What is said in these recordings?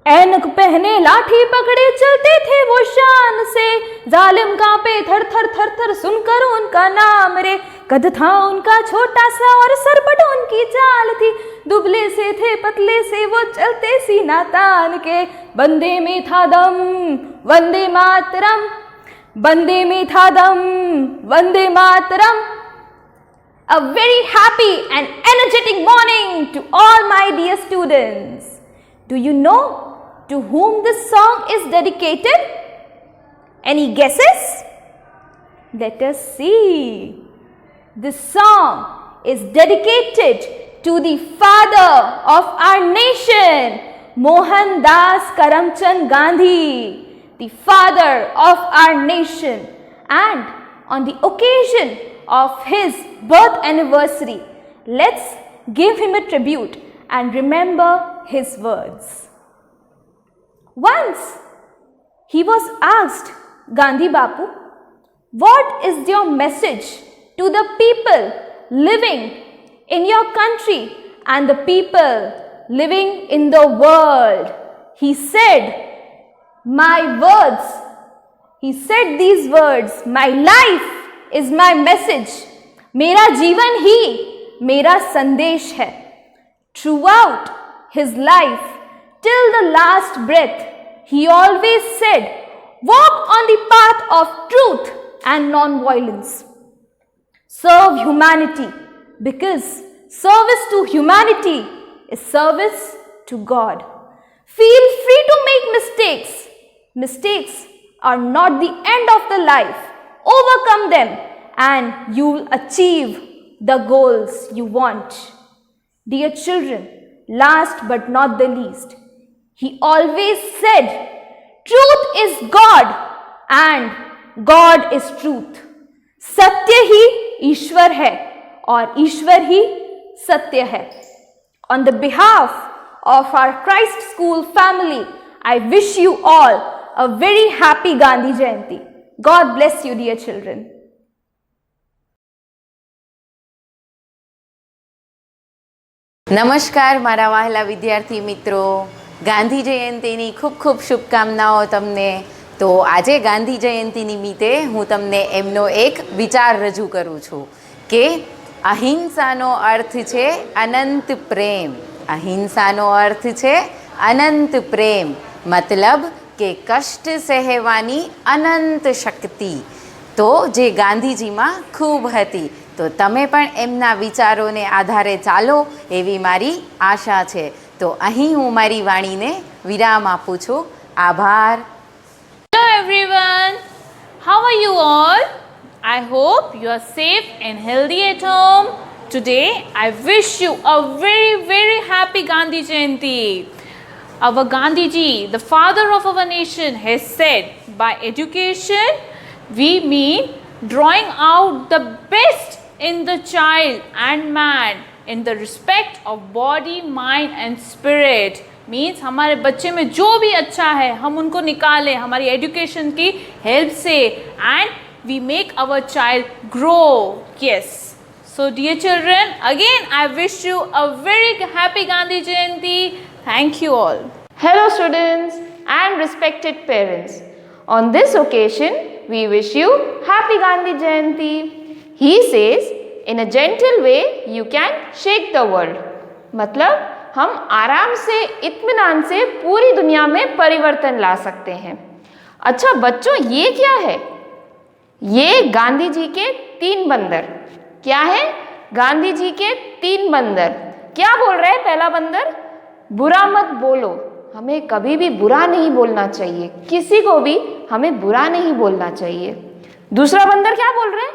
ऐनक पहने लाठी पकड़े चलते थे वो शान से, जालिम कांपे थर थर थर थर सुनकर उनका नाम रे। कद था उनका छोटा सा और सरपट उनकी चाल थी, दुबले से थे पतले से वो चलते सीना तान के। बंदे में था दम वंदे मातरम, बंदे में था दम Vande Mataram. A very happy and energetic morning to all my dear students. Do you know to whom this song is dedicated? Any guesses? Let us see. This song is dedicated to the father of our nation, Mohandas Karamchand Gandhi, the father of our nation, and on the occasion of his birth anniversary, let's give him a tribute and remember his words. Once he was asked, Gandhi Bapu, what is your message to the people living in your country and the people living in the world? He said, these words, my life is my message. मेरा जीवन ही मेरा संदेश है. Throughout his life, till the last breath, he always said, walk on the path of truth and non-violence. Serve humanity, because service to humanity is service to God. Feel free to make mistakes. Mistakes are not the end of the life. Overcome them and you will achieve the goals you want. Dear children, last but not the least, he always said, truth is God and God is truth. सत्य ही ईश्वर है और ईश्वर ही सत्य है. On the behalf of our Christ School family, I wish you all a very happy Gandhi Jayanti. God bless you, dear children. નમસ્કાર મારા વહાલા વિદ્યાર્થી મિત્રો, ગાંધી જયંતિની ખૂબ ખૂબ શુભકામનાઓ તમને. તો આજે ગાંધી જયંતિ નિમિત્તે હું તમને એમનો એક વિચાર રજૂ કરું છું કે અહિંસાનો અર્થ છે અનંત પ્રેમ. અહિંસાનો અર્થ છે અનંત પ્રેમ, મતલબ કે કષ્ટ સહેવાની અનંત શક્તિ. તો જે ગાંધીજીમાં ખૂબ હતી. તો તમે પણ એમના વિચારોને આધારે ચાલો એવી મારી આશા છે. તો અહીં હું મારી વાણીને વિરામ આપું છું. આભાર. Hello everyone, how are you all? I hope you are safe and healthy at home. Today I wish you a very very happy Gandhi Jayanti. Our Gandhiji, the father of our nation, has said by education we mean drawing out the best in the child and man in the respect of body, mind and spirit. Means हमारे बच्चे में जो भी अच्छा है हम उनको निकालें हमारी एजुकेशन की हेल्प से, and we make our child grow. Yes, so dear children, again I wish you a very happy Gandhi Jayanti. Thank you all. Hello students and respected parents. On this occasion, we wish you Happy Gandhi Jayanti. He says, in a gentle way, you can shake the world. मतलब हम आराम से इत्मीनान से पूरी दुनिया में परिवर्तन ला सकते हैं. अच्छा बच्चों, ये क्या है? ये गांधी जी के 3 बंदर. क्या है? गांधी जी के 3 बंदर. क्या बोल रहे हैं पहला बंदर? बुरा मत बोलो. हमें कभी भी बुरा नहीं बोलना चाहिए, किसी को भी हमें बुरा नहीं बोलना चाहिए. दूसरा बंदर क्या बोल रहे हैं?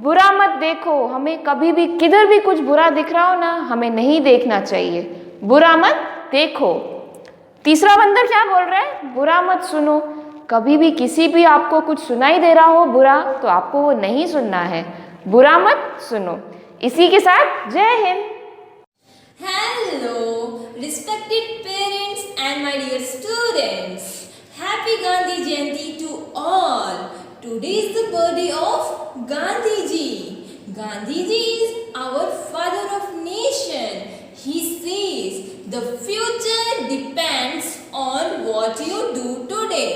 बुरा मत देखो. हमें कभी भी किधर भी कुछ बुरा दिख रहा हो ना, हमें नहीं देखना चाहिए. बुरा मत देखो. तीसरा बंदर क्या बोल रहा है? बुरा मत सुनो. कभी भी किसी भी आपको कुछ सुनाई दे रहा हो बुरा, तो आपको वो नहीं सुनना है. बुरा मत सुनो. इसी के साथ जय Hind. Hello, respected parents and my dear students. Happy Gandhi Jayanti to all. Today is the birthday of Gandhi Ji. Gandhi Ji is our father of nation. He says the future depends on what you do today.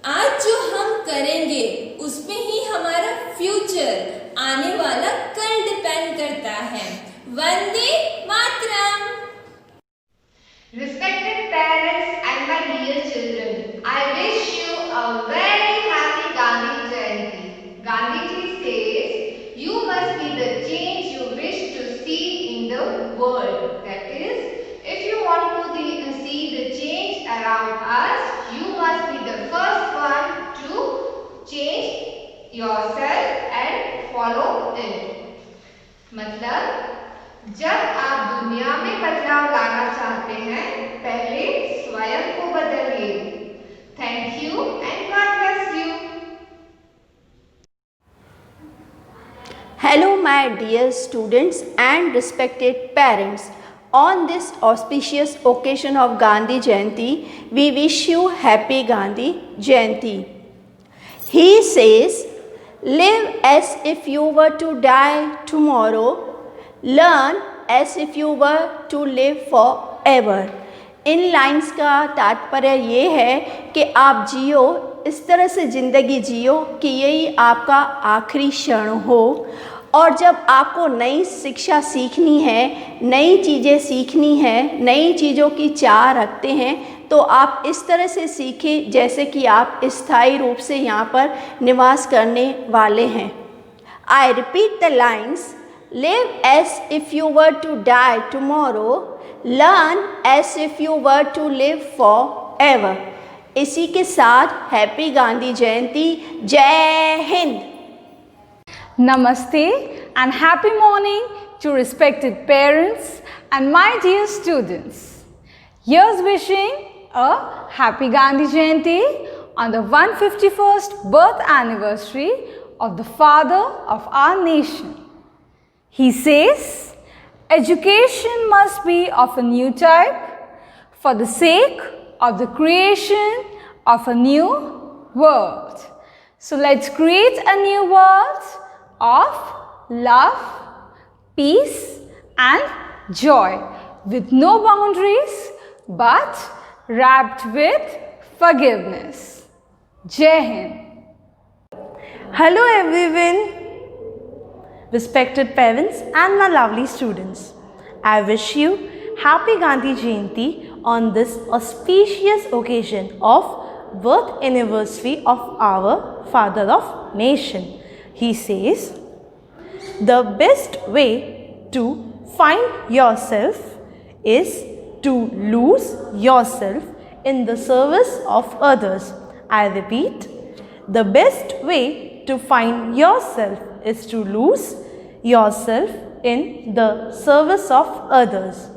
आज जो हम करेंगे उसमें ही हमारा future आने वाला कल depend करता है. Vande Mataram. Respected parents and my dear children, I wish you a very happy Gandhi Jayanti. Gandhiji says, you must be the change you wish to see in the world. That is, if you want to see the change around us, you must be the first one to change yourself and follow it. मतलब जब आप दुनिया में बदलाव लाना चाहते हैं, पहले स्वयं को बदलिए. Thank you and God bless you. Hello my dear students and respected parents. On this auspicious occasion of Gandhi Jayanti, we wish you happy Gandhi Jayanti. He says, live as if you were to die tomorrow. Learn as if you were to live forever. In lines का तात्पर्य ये है कि आप जियो, इस तरह से ज़िंदगी जियो कि यही आपका आखिरी क्षण हो. और जब आपको नई शिक्षा सीखनी है, नई चीज़ें सीखनी है, नई चीज़ों की चाह रखते हैं, तो आप इस तरह से सीखें जैसे कि आप स्थायी रूप से यहाँ पर निवास करने वाले हैं. I repeat the lines. Live as if you were to die tomorrow. Learn as if you were to live forever. इसी के साथ हैप्पी गांधी जयंती. जय Hind. Namaste and happy morning to respected parents and my dear students. Here's wishing a happy Gandhi Jayanti on the 151st birth anniversary of the father of our nation. He says, education must be of a new type for the sake of the creation of a new world. So let's create a new world of love, peace and joy with no boundaries but wrapped with forgiveness. Jai Hind. Hello everyone. Respected parents and my lovely students, I wish you happy Gandhi Jayanti on this auspicious occasion of birth anniversary of our father of nation. He says, the best way to find yourself is to lose yourself in the service of others. I repeat, the best way to find yourself is to lose yourself in the service of others.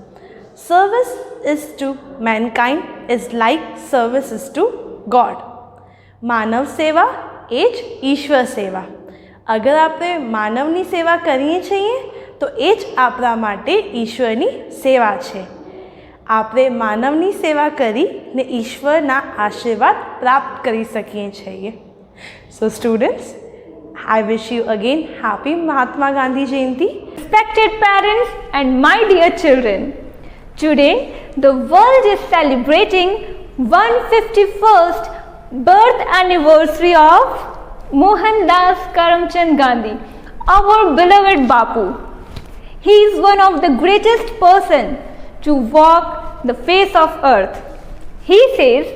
Service is to mankind is like service is to God. માનવ સેવા એ જ ઈશ્વર સેવા. અગર આપણે માનવની સેવા કરીએ છીએ તો એ જ આપણા માટે ઈશ્વરની સેવા છે. આપણે માનવની સેવા કરીને ઈશ્વરના આશીર્વાદ પ્રાપ્ત કરી શકીએ છીએ. So students, I wish you again happy Mahatma Gandhi Jayanti. Respected parents and my dear children, today the world is celebrating 151st birth anniversary of Mohandas Karamchand Gandhi, our beloved Bapu. He is one of the greatest person to walk the face of earth. He says,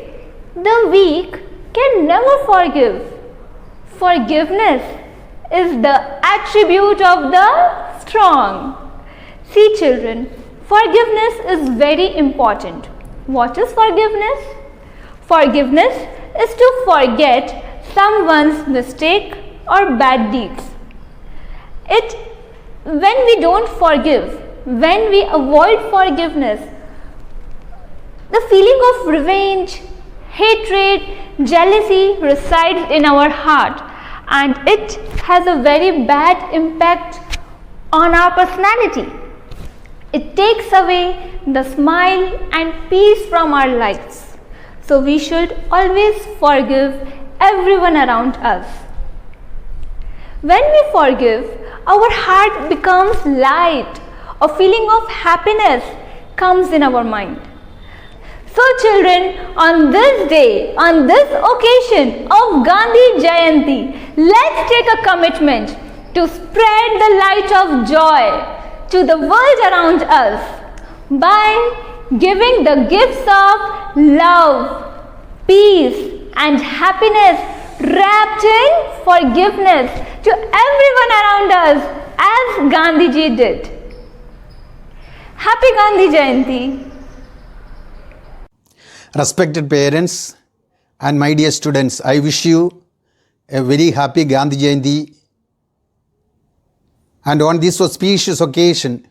the weak can never forgive. Forgiveness is the attribute of the strong. See children, forgiveness is very important. What is forgiveness? Forgiveness is to forget someone's mistake or bad deeds. When we don't forgive, when we avoid forgiveness, the feeling of revenge, hatred, jealousy resides in our heart, and it has a very bad impact on our personality. It takes away the smile and peace from our lives. So we should always forgive everyone around us. When we forgive, our heart becomes light. A feeling of happiness comes in our mind. So children, on this day, on this occasion of Gandhi Jayanti, let's take a commitment to spread the light of joy to the world around us by giving the gifts of love, peace and happiness wrapped in forgiveness to everyone around us as Gandhiji did. Happy Gandhi Jayanti! Respected parents and my dear students, I wish you a very happy Gandhi Jayanti. And on this auspicious occasion,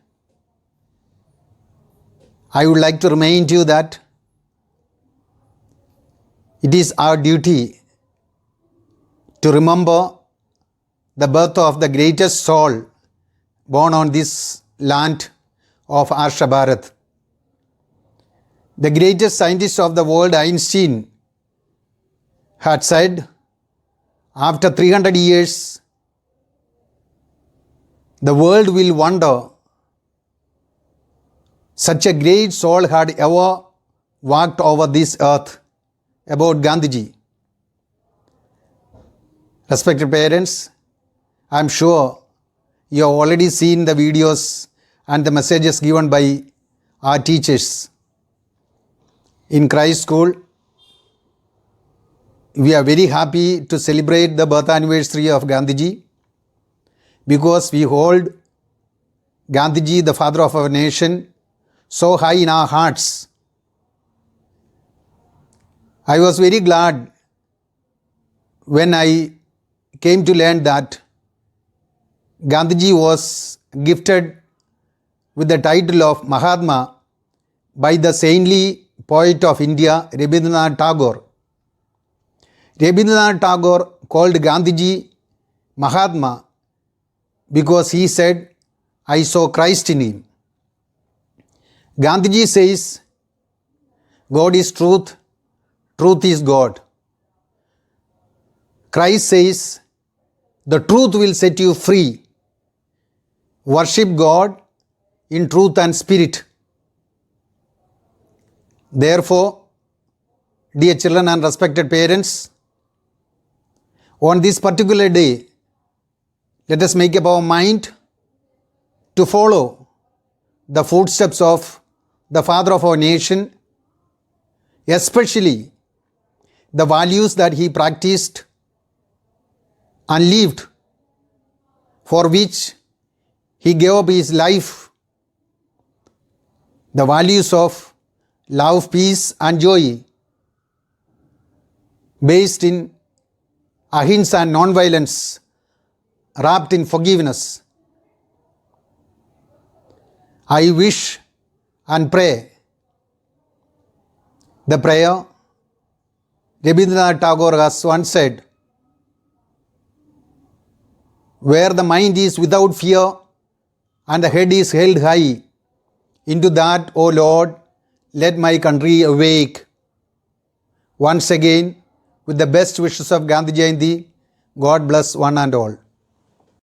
I would like to remind you that it is our duty to remember the birth of the greatest soul born on this land of Arsha Bharat. The greatest scientist of the world, Einstein, had said, after 300 years, the world will wonder such a great soul had ever walked over this earth, about Gandhiji. Respected parents, I am sure you have already seen the videos and the messages given by our teachers. In Christ School, we are very happy to celebrate the birth anniversary of Gandhiji because we hold Gandhiji, the father of our nation, so high in our hearts. I was very glad when I came to learn that Gandhiji was gifted with the title of Mahatma by the saintly poet of India, Rabindranath Tagore. Rabindranath Tagore called Gandhiji Mahatma because he said, I saw Christ in him. Gandhiji says, God is truth, truth is God. Christ says, the truth will set you free. Worship God in truth and spirit. Therefore, dear children and respected parents, on this particular day, let us make up our mind to follow the footsteps of the father of our nation, especially the values that he practiced and lived, for which he gave up his life, the values of love, peace and joy, based in ahimsa and non-violence, wrapped in forgiveness. I wish and pray the prayer Rabindranath Tagore has once said, where the mind is without fear and the head is held high, into that, O Lord, let my country awake. Once again, with the best wishes of Gandhi Jayanti, God bless one and all.